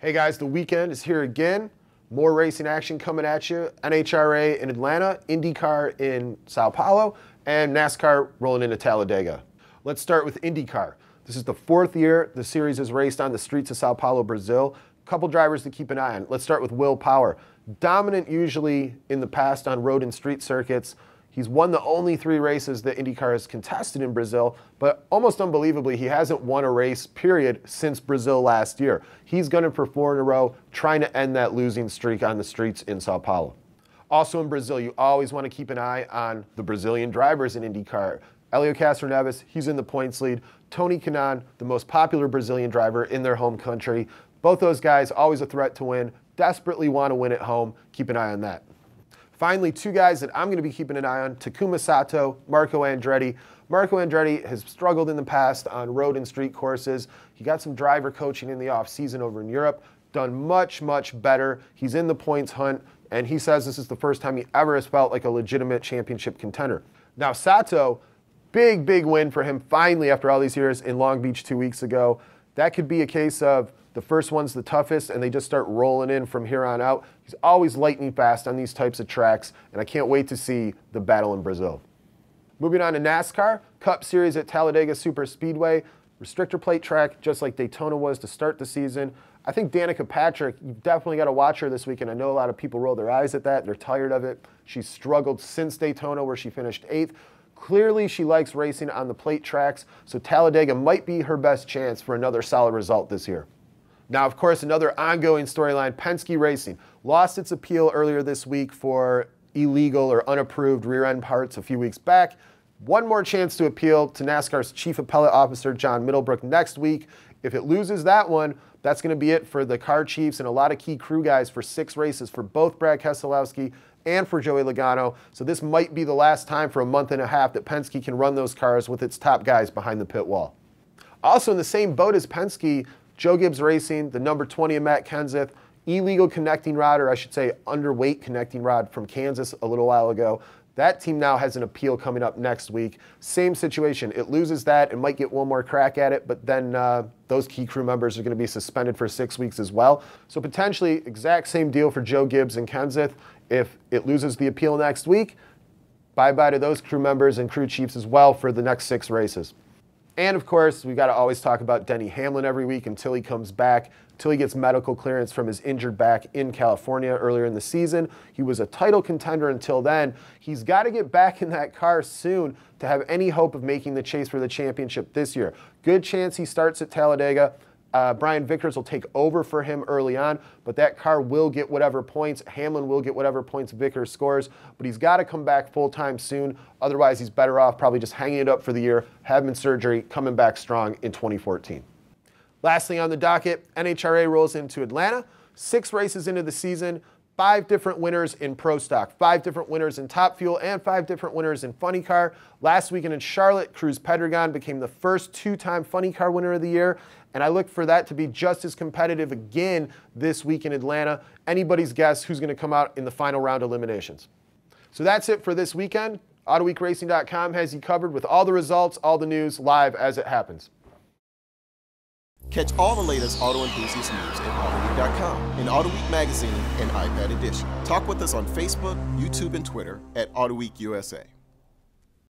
Hey guys, the weekend is here again. More racing action coming at you. NHRA in Atlanta, IndyCar in São Paulo, and NASCAR rolling into Talladega. Let's start with IndyCar. This is the fourth year the series is raced on the streets of São Paulo, Brazil. A couple drivers to keep an eye on. Let's start with Will Power. Dominant usually in the past on road and street circuits. He's won the only 3 races that IndyCar has contested in Brazil, but almost unbelievably, he hasn't won a race, period, since Brazil last year. He's going to for 4 in a row, trying to end that losing streak on the streets in São Paulo. Also in Brazil, you always want to keep an eye on the Brazilian drivers in IndyCar. Hélio Castroneves, he's in the points lead. Tony Kanaan, the most popular Brazilian driver in their home country. Both those guys, always a threat to win, desperately want to win at home. Keep an eye on that. Finally, 2 guys that I'm going to be keeping an eye on, Takuma Sato, Marco Andretti. Marco Andretti has struggled in the past on road and street courses. He got some driver coaching in the off-season over in Europe, done much, much better. He's in the points hunt, and he says this is the first time he ever has felt like a legitimate championship contender. Now, Sato, big, big win for him finally after all these years in Long Beach 2 weeks ago. That could be a case of the first one's the toughest, and they just start rolling in from here on out. He's always lightning fast on these types of tracks, and I can't wait to see the battle in Brazil. Moving on to NASCAR, Cup Series at Talladega Super Speedway. Restrictor plate track, just like Daytona was to start the season. I think Danica Patrick, you've definitely got to watch her this weekend. I know a lot of people roll their eyes at that. They're tired of it. She's struggled since Daytona, where she finished 8th. Clearly, she likes racing on the plate tracks, so Talladega might be her best chance for another solid result this year. Now, of course, another ongoing storyline, Penske Racing lost its appeal earlier this week for illegal or unapproved rear-end parts a few weeks back. One more chance to appeal to NASCAR's Chief Appellate Officer, John Middlebrook, next week. If it loses that one, that's going to be it for the car chiefs and a lot of key crew guys for 6 races for both Brad Keselowski and for Joey Logano. So this might be the last time for a month and a half that Penske can run those cars with its top guys behind the pit wall. Also in the same boat as Penske, Joe Gibbs Racing, the number 20 of Matt Kenseth, illegal connecting rod, or I should say underweight connecting rod from Kansas a little while ago. That team now has an appeal coming up next week. Same situation. It loses that and might get one more crack at it, but then those key crew members are going to be suspended for 6 weeks as well. So potentially exact same deal for Joe Gibbs and Kenseth. If it loses the appeal next week, bye-bye to those crew members and crew chiefs as well for the next 6 races. And of course, we've got to always talk about Denny Hamlin every week until he comes back, until he gets medical clearance from his injured back in California earlier in the season. He was a title contender until then. He's got to get back in that car soon to have any hope of making the chase for the championship this year. Good chance he starts at Talladega. Brian Vickers will take over for him early on, but that car will get whatever points. Hamlin will get whatever points Vickers scores, but he's got to come back full-time soon. Otherwise, he's better off probably just hanging it up for the year, having surgery, coming back strong in 2014. Lastly on the docket, NHRA rolls into Atlanta. 6 races into the season, 5 different winners in Pro Stock, 5 different winners in Top Fuel, and 5 different winners in Funny Car. Last weekend in Charlotte, Cruz Pedregon became the first 2-time Funny Car winner of the year, and I look for that to be just as competitive again this week in Atlanta. Anybody's guess who's going to come out in the final round eliminations. So that's it for this weekend. AutoWeekRacing.com has you covered with all the results, all the news, live as it happens. Catch all the latest auto enthusiast news at AutoWeek.com, in AutoWeek Magazine and iPad Edition. Talk with us on Facebook, YouTube, and Twitter at AutoWeek USA.